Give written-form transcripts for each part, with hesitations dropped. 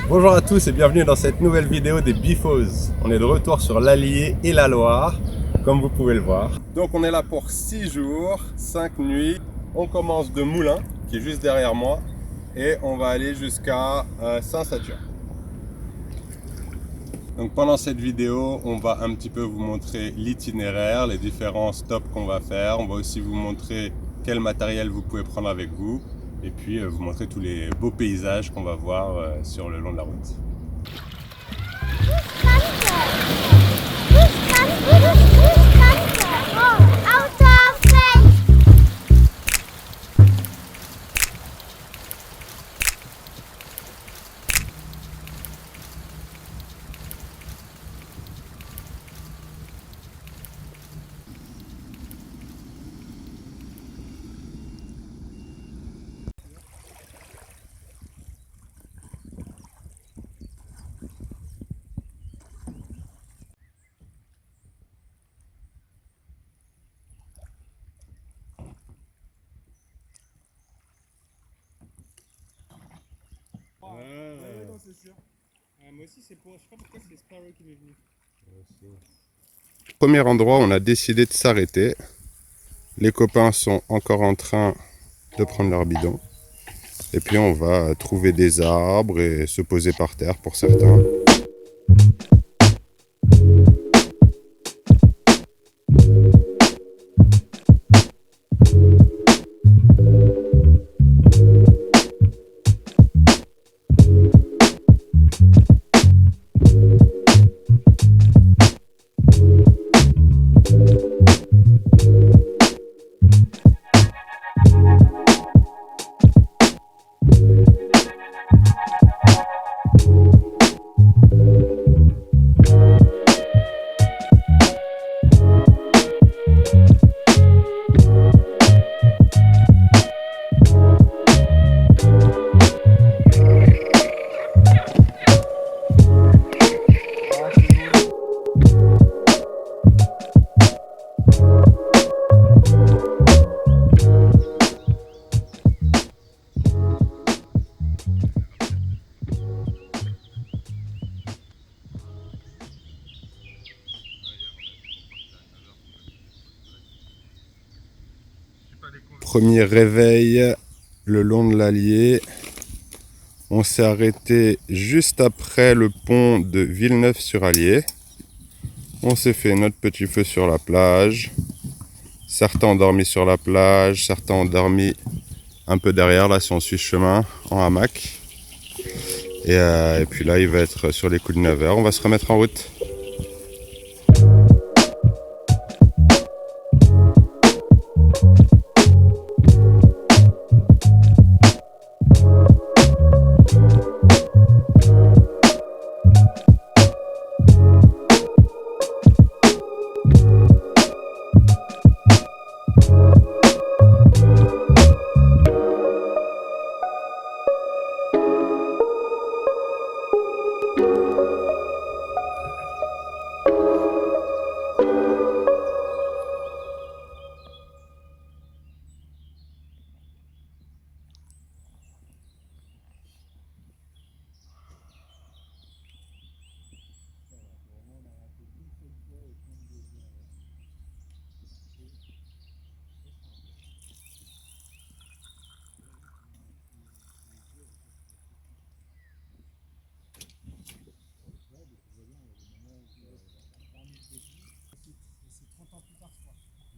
Bonjour à tous et bienvenue dans cette nouvelle vidéo des Bifos. On est de retour sur l'Allier et la Loire, comme vous pouvez le voir. Donc on est là pour 6 jours, 5 nuits. On commence de Moulins, qui est juste derrière moi, et on va aller jusqu'à Saint-Satur. Donc pendant cette vidéo, on va un petit peu vous montrer l'itinéraire, les différents stops qu'on va faire. On va aussi vous montrer quel matériel vous pouvez prendre avec vous. Et puis vous montrer tous les beaux paysages qu'on va voir sur le long de la route. Non, c'est sûr. Moi aussi, c'est pour. Je sais pas pourquoi c'est Sparrow qui m'est venu. Premier endroit, on a décidé de s'arrêter. Les copains sont encore en train de prendre leur bidon. Et puis on va trouver des arbres et se poser par terre pour certains. Premier réveil le long de l'Allier. On s'est arrêté juste après le pont de Villeneuve-sur-Allier. On s'est fait notre petit feu sur la plage. Certains ont dormi sur la plage, certains ont dormi un peu derrière, là si on suit ce chemin, en hamac. Et puis là il va être sur les coups de 9h, on va se remettre en route.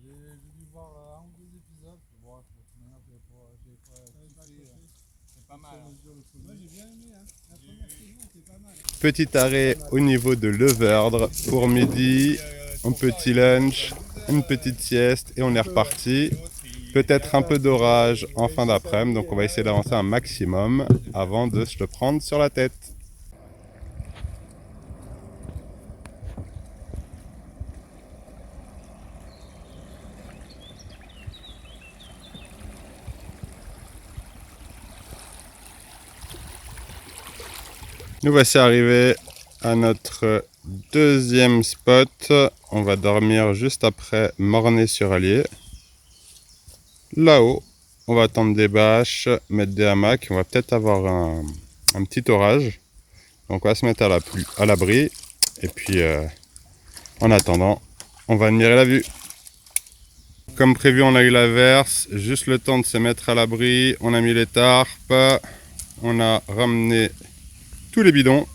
J'ai dû voir un ou deux épisodes. Bon, de toute manière, j'avais pas kiffé. C'est pas mal. Moi, j'ai bien aimé. Hein. La première saison, c'est pas mal. Petit arrêt au niveau de Leverdre pour midi, un petit lunch, une petite sieste et on est reparti. Peut-être un peu d'orage en fin d'après-midi, donc on va essayer d'avancer un maximum avant de se le prendre sur la tête. Nous voici arrivés à notre deuxième spot. On va dormir juste après Mornay-sur-Allier. Là-haut, on va tendre des bâches, mettre des hamacs. On va peut-être avoir un petit orage. Donc on va se mettre à l'abri. Et puis en attendant, on va admirer la vue. Comme prévu, on a eu l'averse, juste le temps de se mettre à l'abri. On a mis les tarpes, on a ramené tous les bidons.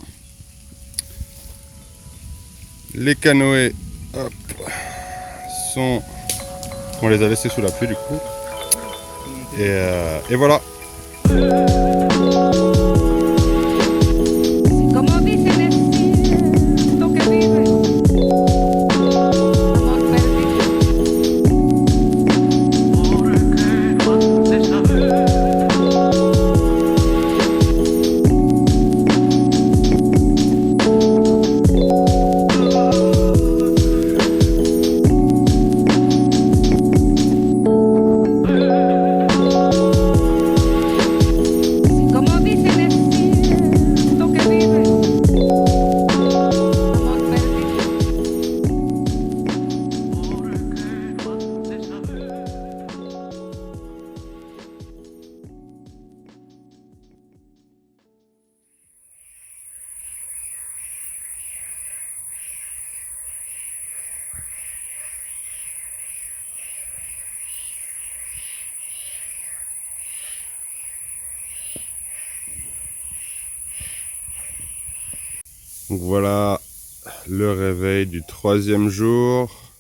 Les canoës, hop, on les a laissés sous la pluie du coup. Et voilà. Donc voilà le réveil du 3e jour.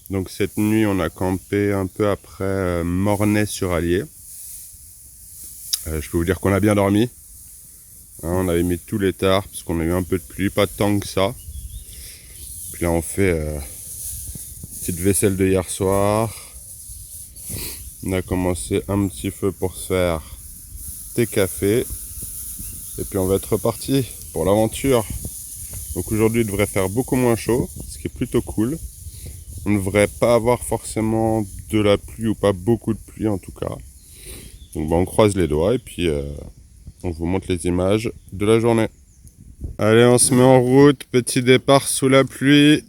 Donc cette nuit on a campé un peu après Mornay-sur-Allier. Je peux vous dire qu'on a bien dormi. On avait mis tous les tarps parce qu'on a eu un peu de pluie, pas tant que ça. Puis là on fait petite vaisselle de hier soir. On a commencé un petit feu pour se faire thé café. Et puis on va être reparti pour l'aventure. Donc aujourd'hui il devrait faire beaucoup moins chaud, ce qui est plutôt cool. On ne devrait pas avoir forcément de la pluie ou pas beaucoup de pluie en tout cas. Donc on croise les doigts et puis on vous montre les images de la journée. Allez, on se met en route, petit départ sous la pluie.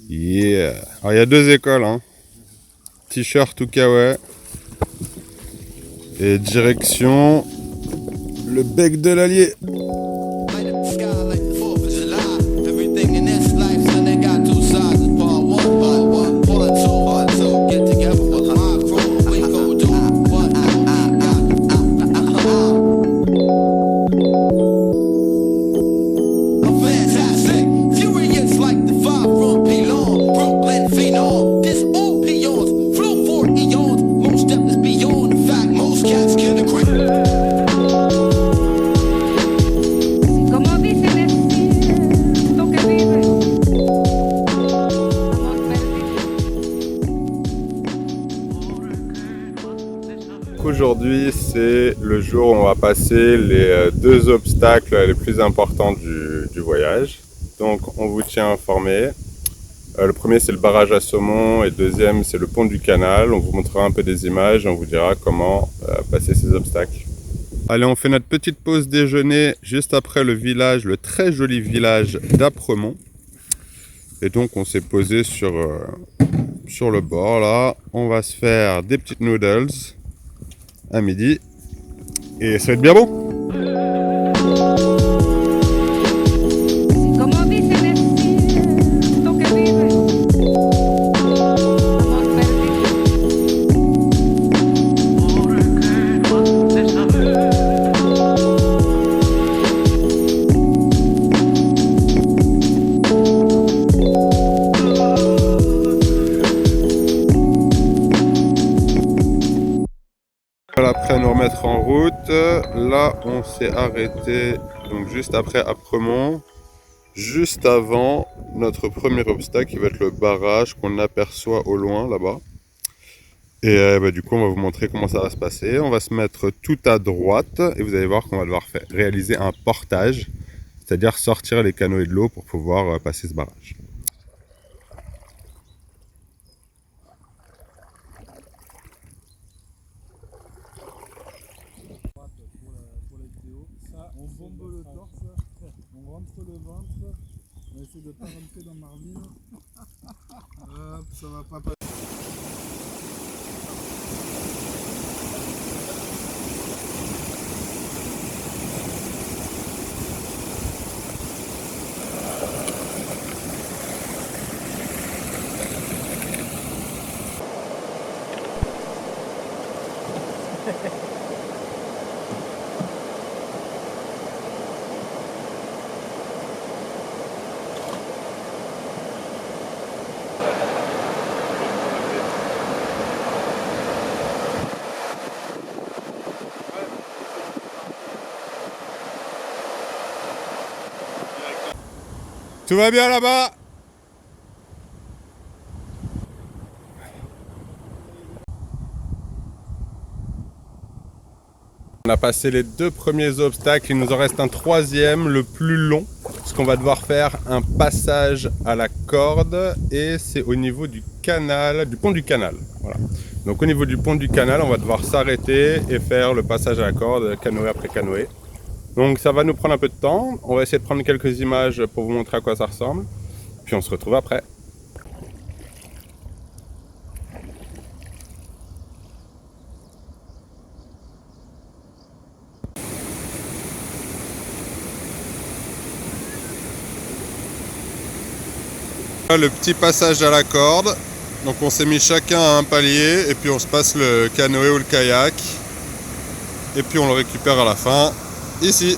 Yeah. Alors il y a 2 écoles, hein. T-shirt ou kawaii. Et direction le bec de l'Allier. Aujourd'hui, c'est le jour où on va passer les 2 obstacles les plus importants du voyage. Donc, on vous tient informé. Le premier, c'est le barrage à saumon et le deuxième, c'est le pont du canal. On vous montrera un peu des images et on vous dira comment passer ces obstacles. Allez, on fait notre petite pause déjeuner juste après le village, le très joli village d'Apremont. Et donc, on s'est posé sur le bord là. On va se faire des petites noodles à midi et ça va être bien bon. Après nous remettre en route, là on s'est arrêté donc juste après Apremont, juste avant notre premier obstacle qui va être le barrage qu'on aperçoit au loin là-bas. Et du coup on va vous montrer comment ça va se passer. On va se mettre tout à droite et vous allez voir qu'on va devoir réaliser un portage, c'est-à-dire sortir les canoës de l'eau pour pouvoir passer ce barrage. Pour la vidéo, on bombe le torse, on rentre le ventre, on essaie de ne pas rentrer dans Marvin. Hop, ça va pas passer. Tout va bien là-bas? On a passé les 2 premiers obstacles, il nous en reste un 3e, le plus long, parce qu'on va devoir faire un passage à la corde et c'est au niveau du canal, du pont du canal. Voilà. Donc au niveau du pont du canal, on va devoir s'arrêter et faire le passage à la corde, canoë après canoë. Donc ça va nous prendre un peu de temps, on va essayer de prendre quelques images pour vous montrer à quoi ça ressemble, puis on se retrouve après. Le petit passage à la corde, donc on s'est mis chacun à un palier et puis on se passe le canoë ou le kayak et puis on le récupère à la fin ici.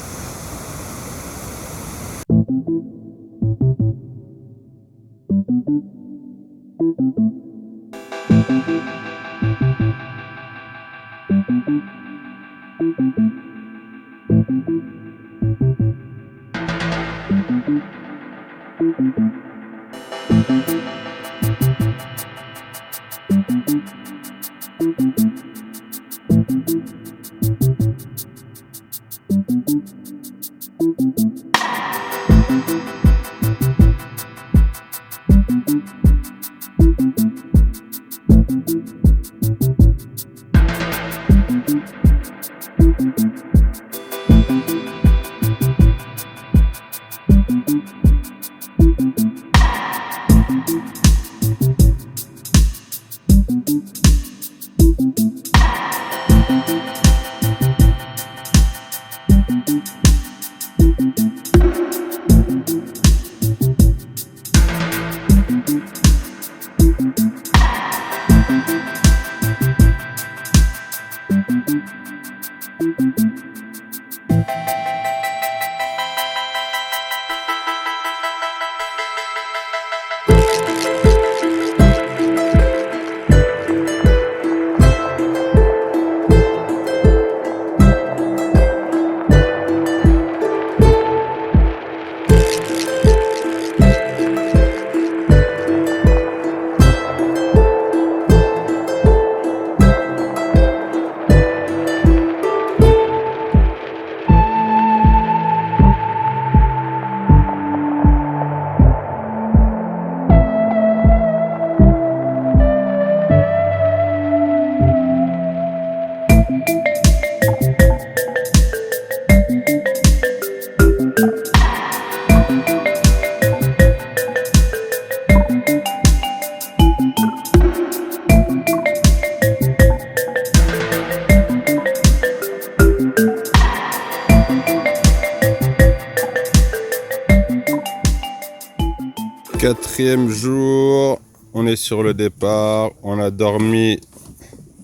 Quatrième jour, on est sur le départ, on a dormi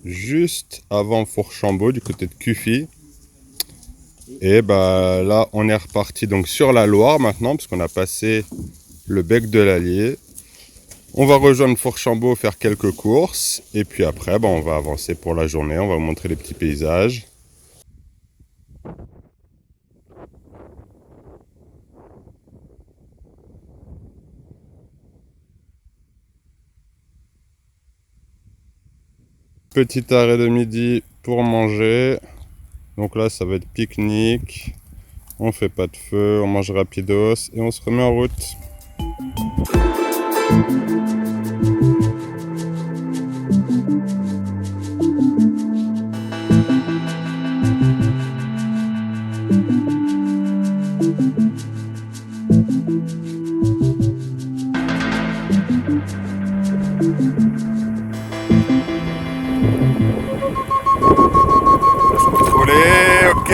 juste avant Fourchambault du côté de Cuffy. Et bah là on est reparti donc sur la Loire maintenant parce qu'on a passé le bec de l'Allier. On va rejoindre Fourchambault, faire quelques courses et puis après bah, on va avancer pour la journée, on va vous montrer les petits paysages. Petit arrêt de midi pour manger. Donc là ça va être pique-nique. On fait pas de feu, on mange rapidos et on se remet en route. Ok.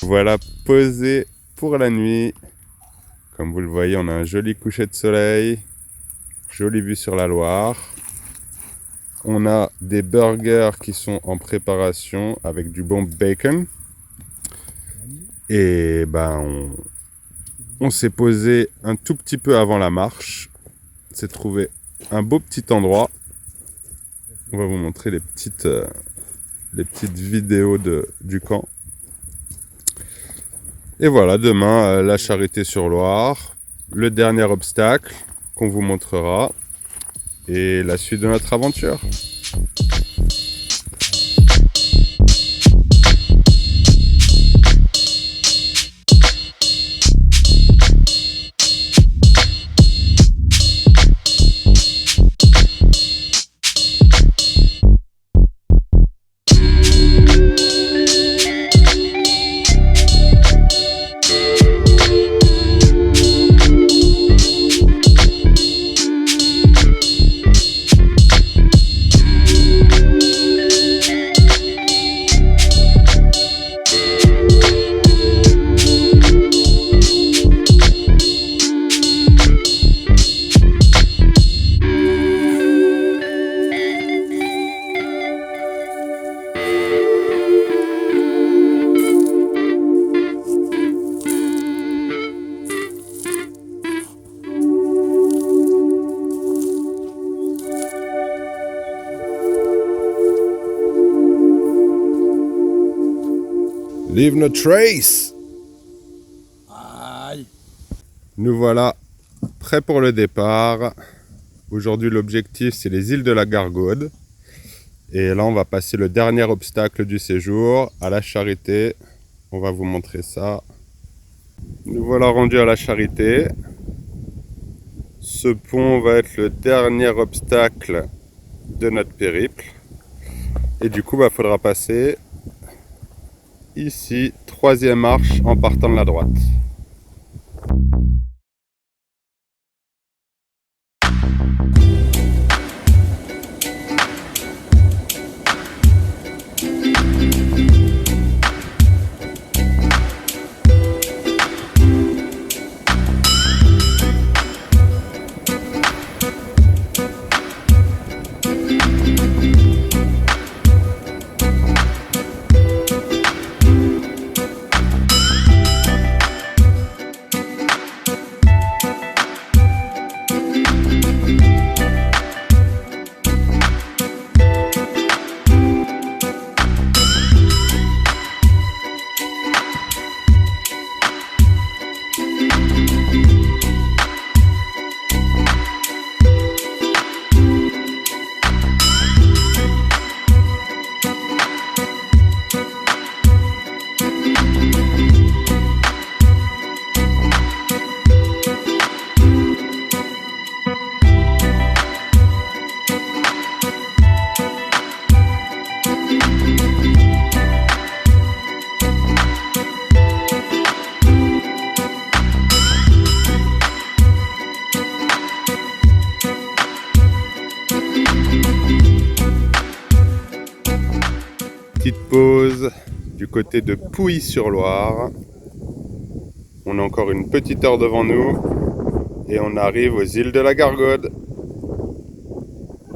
Voilà, posé pour la nuit. Comme vous le voyez, on a un joli coucher de soleil, jolie vue sur la Loire. On a des burgers qui sont en préparation avec du bon bacon. Et ben on s'est posé un tout petit peu avant la marche. C'est trouvé un beau petit endroit. On va vous montrer les petites vidéos du camp. Et voilà, demain, la Charité-sur-Loire, le dernier obstacle qu'on vous montrera et la suite de notre aventure. Leave no trace. Aïe. Nous voilà prêts pour le départ. Aujourd'hui, l'objectif, c'est les îles de la Gargaude. Et là, on va passer le dernier obstacle du séjour, à la Charité. On va vous montrer ça. Nous voilà rendus à la Charité. Ce pont va être le dernier obstacle de notre périple. Et du coup, il faudra passer ici, 3e marche en partant de la droite. Petite pause du côté de Pouilly-sur-Loire. On a encore une petite heure devant nous et on arrive aux îles de la Gargaude.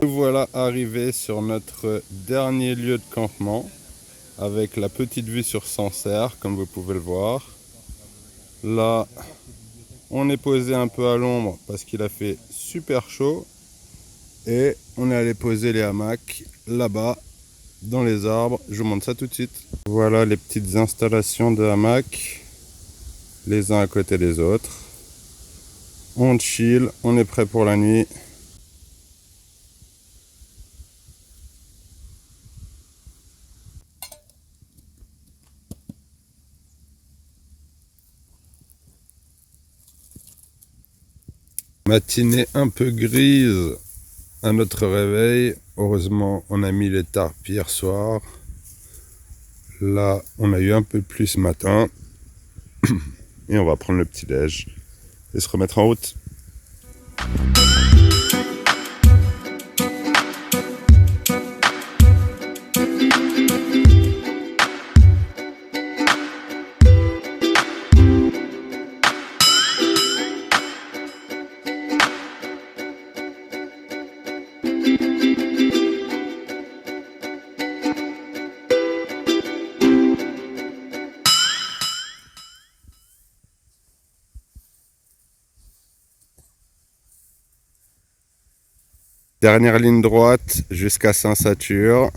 Nous voilà arrivés sur notre dernier lieu de campement avec la petite vue sur Sancerre, comme vous pouvez le voir. Là, on est posé un peu à l'ombre parce qu'il a fait super chaud et on est allé poser les hamacs là-bas dans les arbres. Je vous montre ça tout de suite. Voilà les petites installations de hamacs, les uns à côté des autres. On chill, on est prêt pour la nuit. Matinée un peu grise à notre réveil. Heureusement, on a mis les tarpes hier soir. Là, on a eu un peu plus ce matin. Et on va prendre le petit-déj et se remettre en route. Dernière ligne droite jusqu'à Saint-Satur.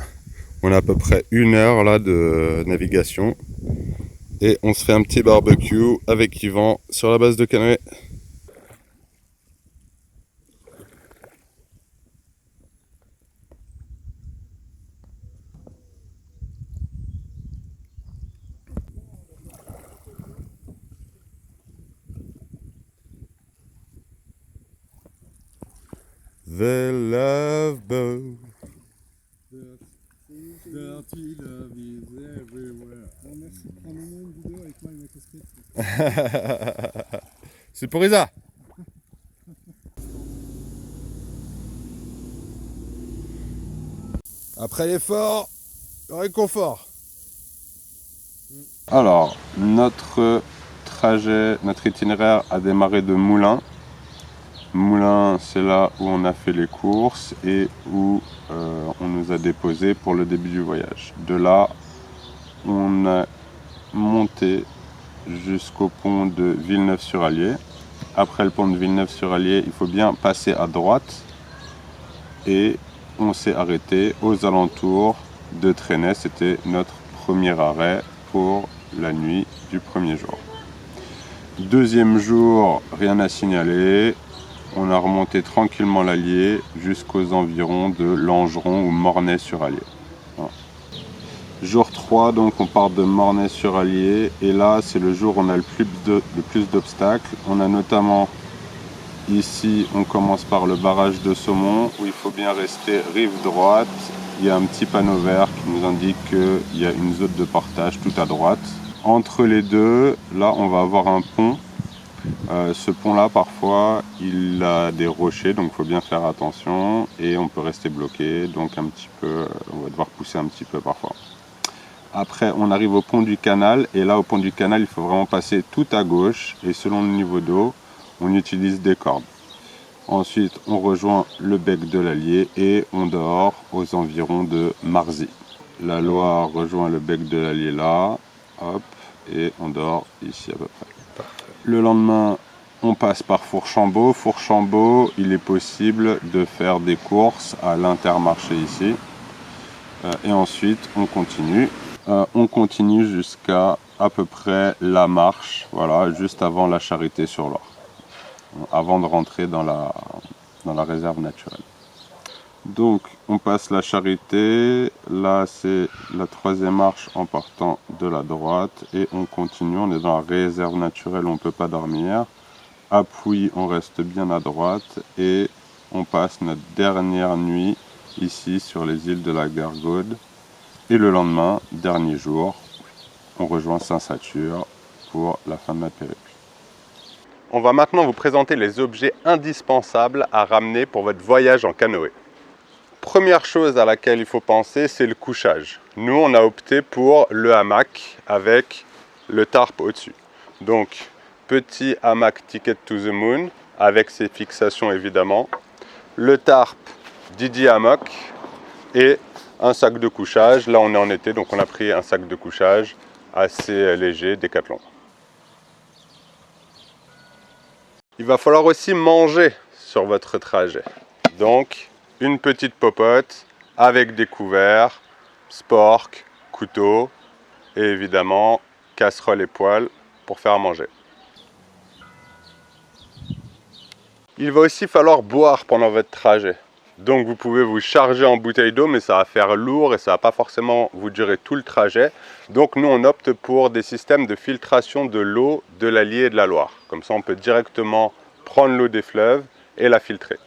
On a à peu près 1 heure là de navigation. Et on se fait un petit barbecue avec Yvan sur la base de canoë. The Love Boat. Dirty love is everywhere. Bon, merci. Prends-nous une vidéo avec moi et Michael Smith. C'est pour Isa. Après l'effort, le réconfort. Alors, notre trajet, notre itinéraire a démarré de Moulins. Moulins, c'est là où on a fait les courses et où on nous a déposés pour le début du voyage. De là, on a monté jusqu'au pont de Villeneuve-sur-Allier. Après le pont de Villeneuve-sur-Allier, il faut bien passer à droite et on s'est arrêté aux alentours de Trenay. C'était notre premier arrêt pour la nuit du premier jour. Deuxième jour, rien à signaler. On a remonté tranquillement l'Allier jusqu'aux environs de Langeron ou Mornay-sur-Allier. Voilà. Jour 3, donc on part de Mornay-sur-Allier et là c'est le jour où on a le plus d'obstacles. On a notamment ici, on commence par le barrage de Saumon où il faut bien rester rive droite. Il y a un petit panneau vert qui nous indique qu'il y a une zone de portage tout à droite. Entre les deux, là on va avoir un pont. Ce pont-là, parfois, il a des rochers, donc il faut bien faire attention et on peut rester bloqué, donc un petit peu, on va devoir pousser un petit peu parfois. Après, on arrive au pont du canal et là, au pont du canal, il faut vraiment passer tout à gauche et selon le niveau d'eau, on utilise des cordes. Ensuite, on rejoint le bec de l'Allier et on dort aux environs de Marzy. La Loire rejoint le bec de l'Allier là, hop, et on dort ici à peu près. Le lendemain, on passe par Fourchambault. Fourchambault, il est possible de faire des courses à l'Intermarché ici. Et ensuite, on continue. On continue jusqu'à peu près la Marche, voilà, juste avant la Charité-sur-Loire, avant de rentrer dans la réserve naturelle. Donc, on passe la Charité, là c'est la 3e marche en partant de la droite et on continue, on est dans la réserve naturelle, on ne peut pas dormir. À Pouilly, on reste bien à droite et on passe notre dernière nuit ici sur les îles de la Gargaude. Et le lendemain, dernier jour, on rejoint Saint-Satur pour la fin de notre périple. On va maintenant vous présenter les objets indispensables à ramener pour votre voyage en canoë. Première chose à laquelle il faut penser, c'est le couchage. Nous, on a opté pour le hamac avec le tarp au-dessus. Donc, petit hamac Ticket to the Moon, avec ses fixations évidemment. Le tarp Didi Hammock et un sac de couchage. Là, on est en été, donc on a pris un sac de couchage assez léger, Décathlon. Il va falloir aussi manger sur votre trajet. Donc, une petite popote avec des couverts, spork, couteau et évidemment casserole et poêle pour faire manger. Il va aussi falloir boire pendant votre trajet. Donc vous pouvez vous charger en bouteille d'eau, mais ça va faire lourd et ça va pas forcément vous durer tout le trajet. Donc nous on opte pour des systèmes de filtration de l'eau de l'Allier et de la Loire. Comme ça on peut directement prendre l'eau des fleuves et la filtrer.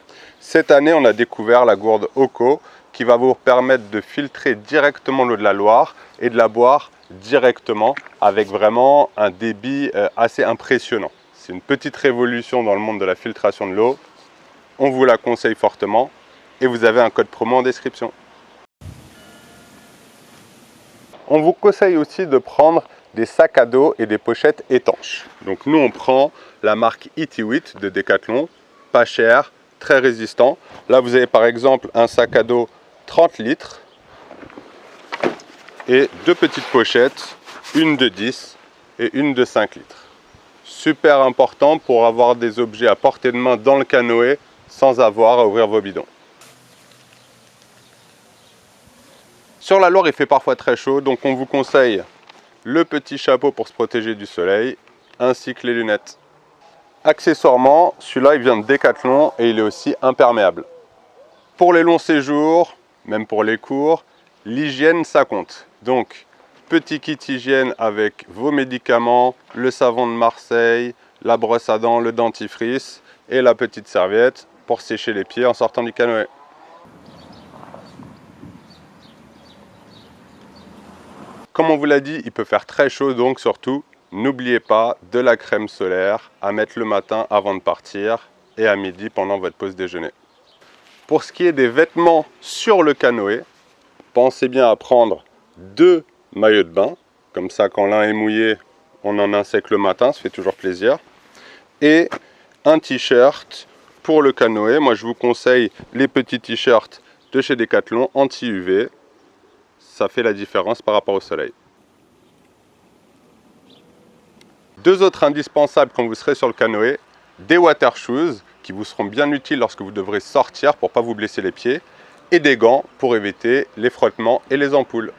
Cette année, on a découvert la gourde Oco qui va vous permettre de filtrer directement l'eau de la Loire et de la boire directement avec vraiment un débit assez impressionnant. C'est une petite révolution dans le monde de la filtration de l'eau. On vous la conseille fortement et vous avez un code promo en description. On vous conseille aussi de prendre des sacs à dos et des pochettes étanches. Donc nous, on prend la marque Itiwit de Decathlon, pas cher, très résistant. Là, vous avez par exemple un sac à dos 30 litres et 2 petites pochettes, une de 10 et une de 5 litres. Super important pour avoir des objets à portée de main dans le canoë sans avoir à ouvrir vos bidons. Sur la Loire, il fait parfois très chaud, donc on vous conseille le petit chapeau pour se protéger du soleil, ainsi que les lunettes. Accessoirement, celui-là, il vient de Decathlon et il est aussi imperméable. Pour les longs séjours, même pour les courts, l'hygiène, ça compte. Donc, petit kit hygiène avec vos médicaments, le savon de Marseille, la brosse à dents, le dentifrice et la petite serviette pour sécher les pieds en sortant du canoë. Comme on vous l'a dit, il peut faire très chaud, donc surtout, n'oubliez pas de la crème solaire à mettre le matin avant de partir et à midi pendant votre pause déjeuner. Pour ce qui est des vêtements sur le canoë, pensez bien à prendre 2 maillots de bain. Comme ça, quand l'un est mouillé, on en a un sec le matin, ça fait toujours plaisir. Et un t-shirt pour le canoë. Moi, je vous conseille les petits t-shirts de chez Decathlon anti-UV. Ça fait la différence par rapport au soleil. 2 autres indispensables quand vous serez sur le canoë, des water shoes qui vous seront bien utiles lorsque vous devrez sortir pour ne pas vous blesser les pieds, et des gants pour éviter les frottements et les ampoules.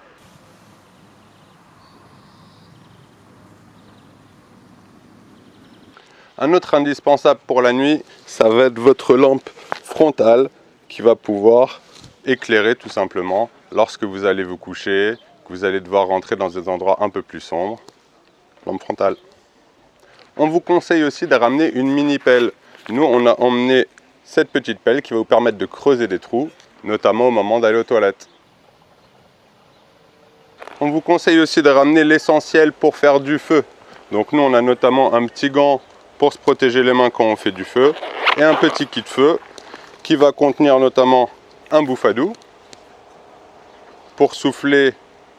Un autre indispensable pour la nuit, ça va être votre lampe frontale qui va pouvoir éclairer tout simplement lorsque vous allez vous coucher, que vous allez devoir rentrer dans des endroits un peu plus sombres. Lampe frontale. On vous conseille aussi de ramener une mini pelle. Nous, on a emmené cette petite pelle qui va vous permettre de creuser des trous, notamment au moment d'aller aux toilettes. On vous conseille aussi de ramener l'essentiel pour faire du feu. Donc nous, on a notamment un petit gant pour se protéger les mains quand on fait du feu et un petit kit feu qui va contenir notamment un bouffadou pour souffler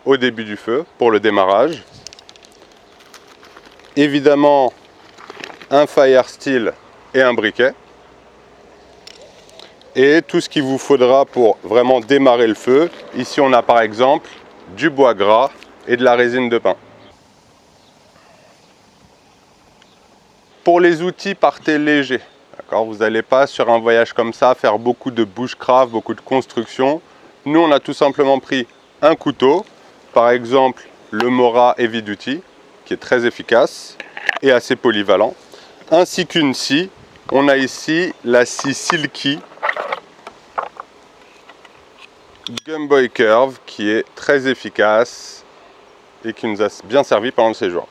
au début du feu, pour le démarrage. Évidemment, un fire steel et un briquet. Et tout ce qu'il vous faudra pour vraiment démarrer le feu. Ici, on a par exemple du bois gras et de la résine de pin. Pour les outils, partez léger. Vous n'allez pas sur un voyage comme ça faire beaucoup de bushcraft, beaucoup de construction. Nous, on a tout simplement pris un couteau, par exemple le Mora Heavy Duty, qui est très efficace et assez polyvalent, ainsi qu'une scie. On a ici la scie Silky Gumboy Curve, qui est très efficace et qui nous a bien servi pendant le séjour.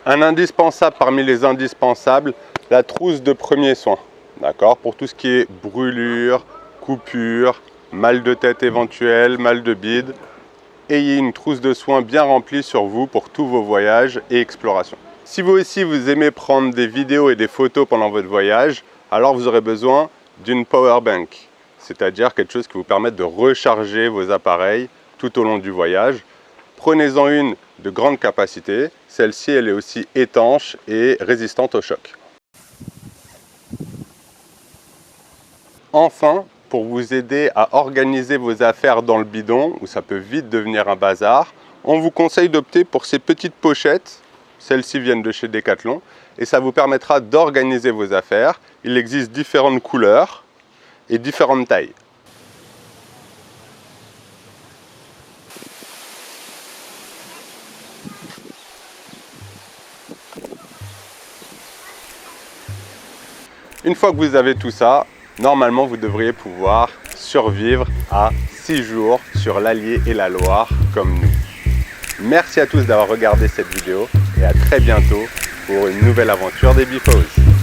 Un indispensable parmi les indispensables, la trousse de premier soin. D'accord, pour tout ce qui est brûlure, coupure, mal de tête éventuel, mal de bide. Ayez une trousse de soins bien remplie sur vous pour tous vos voyages et explorations. Si vous aussi vous aimez prendre des vidéos et des photos pendant votre voyage, alors vous aurez besoin d'une power bank, c'est-à-dire quelque chose qui vous permette de recharger vos appareils tout au long du voyage. Prenez-en une de grande capacité, celle-ci elle est aussi étanche et résistante au choc. Enfin, pour vous aider à organiser vos affaires dans le bidon, où ça peut vite devenir un bazar, on vous conseille d'opter pour ces petites pochettes. Celles-ci viennent de chez Decathlon et ça vous permettra d'organiser vos affaires. Il existe différentes couleurs et différentes tailles. Une fois que vous avez tout ça, normalement vous devriez pouvoir survivre à 6 jours sur l'Allier et la Loire comme nous. Merci à tous d'avoir regardé cette vidéo et à très bientôt pour une nouvelle aventure des Bifos.